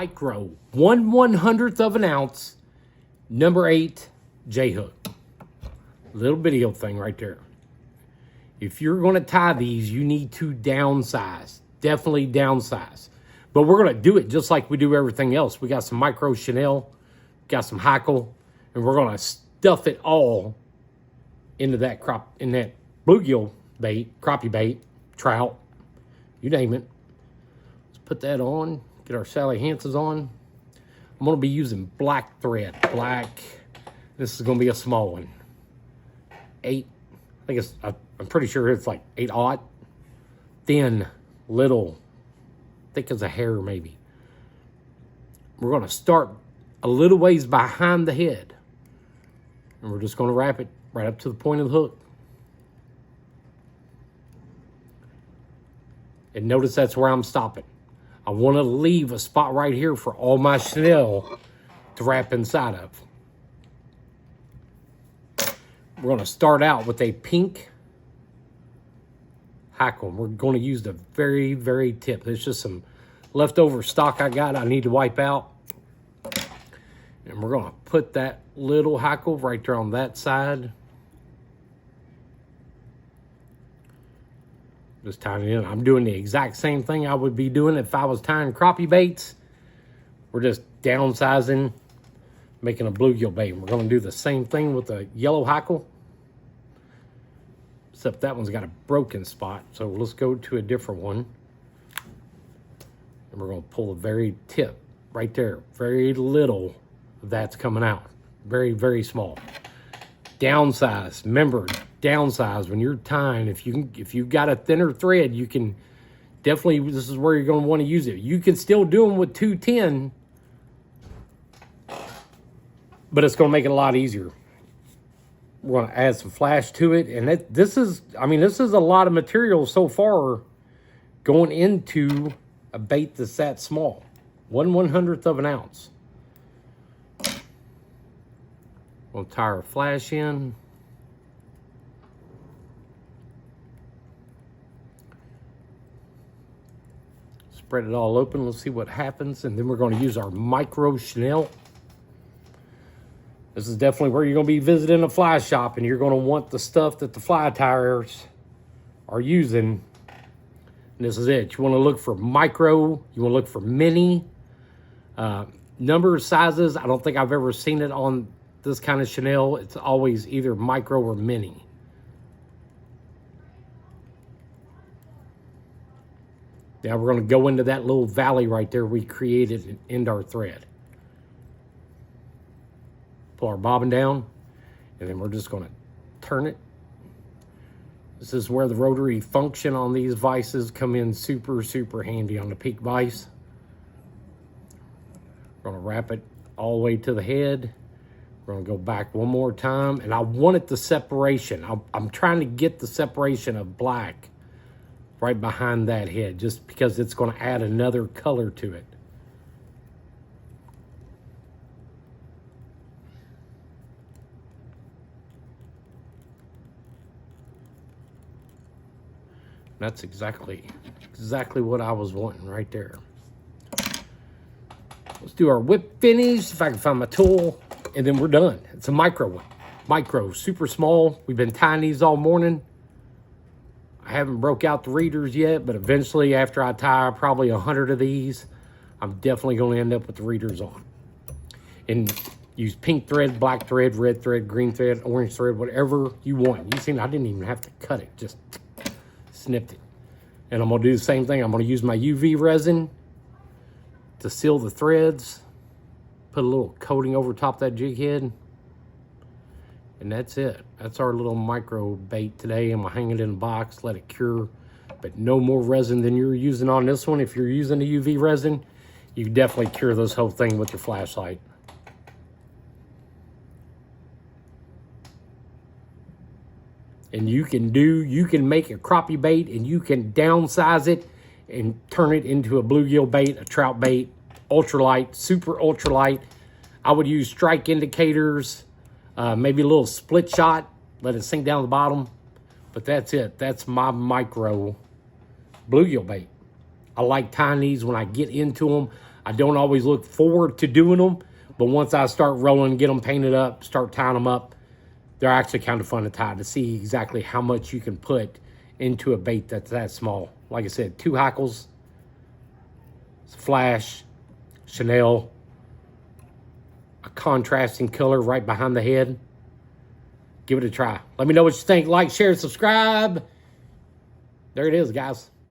micro 1/100th of an ounce number 8 J-hook. Little bitty old thing right there. If you're going to tie these, you need to downsize. Definitely downsize. But we're going to do it just like we do everything else. We got some micro chenille, got some hackle, and we're going to stuff it all into that bluegill bait, crappie bait, trout, you name it. Let's put that on, get our Sally Hansen's on. I'm going to be using black thread. This is going to be a small one. 8, I think I'm pretty sure it's like 8/0. Thin, little, thick as a hair maybe. We're going to start a little ways behind the head. And we're just going to wrap it right up to the point of the hook. And notice that's where I'm stopping. I want to leave a spot right here for all my chenille to wrap inside of. We're going to start out with a pink hackle. We're going to use the very, very tip. There's just some leftover stock I got I need to wipe out. And we're going to put that little hackle right there on that side. Just tying it in. I'm doing the exact same thing I would be doing if I was tying crappie baits. We're just downsizing, making a bluegill bait. We're going to do the same thing with the yellow hackle. Except that one's got a broken spot. So let's go to a different one. And we're going to pull the very tip right there. Very little of that's coming out. Very, very small. Downsize. Remember, downsize when you're tying. If you've got a thinner thread, you can definitely, this is where you're going to want to use it. You can still do them with 210, but it's going to make it a lot easier. We're going to add some flash to it, and this is a lot of material so far going into a bait that's that small. 1/100th of an ounce. We'll tie our flash in. Spread it all open. Let's see what happens. And then we're going to use our micro chenille. This is definitely where you're going to be visiting a fly shop, and you're going to want the stuff that the fly tiers are using. And this is it. You want to look for micro. You want to look for mini. Number of sizes, I don't think I've ever seen it on this kind of chenille. It's always either micro or mini. Now we're going to go into that little valley right there we created and end our thread. Pull our bobbin down, and then we're just going to turn it. This is where the rotary function on these vices come in super, super handy on the peak vise. We're going to wrap it all the way to the head. We're going to go back one more time, and I wanted the separation. I'm trying to get the separation of black right behind that head, just because it's going to add another color to it. That's exactly what I was wanting right there. Let's do our whip finish, if I can find my tool, and then we're done. It's a micro one. Micro, super small. We've been tying these all morning. I haven't broke out the readers yet, but eventually after I tie probably 100 of these, I'm definitely going to end up with the readers on. And use pink thread, black thread, red thread, green thread, orange thread, whatever you want. You see, I didn't even have to cut it, just snipped it. And I'm going to do the same thing. I'm going to use my UV resin to seal the threads. Put a little coating over top that jig head. And that's it. That's our little micro bait today. I'm going to hang it in a box, let it cure. But no more resin than you're using on this one. If you're using the UV resin, you definitely cure this whole thing with your flashlight. And you can make a crappie bait, and you can downsize it and turn it into a bluegill bait, a trout bait, ultralight, super ultralight. I would use strike indicators, maybe a little split shot, let it sink down the bottom. But that's it. That's my micro bluegill bait. I like tying these when I get into them. I don't always look forward to doing them, but once I start rolling, get them painted up, start tying them up, they're actually kind of fun to tie to see exactly how much you can put into a bait that's that small. Like I said, 2 hackles, flash, chenille, a contrasting color right behind the head. Give it a try. Let me know what you think. Like, share, subscribe. There it is, guys.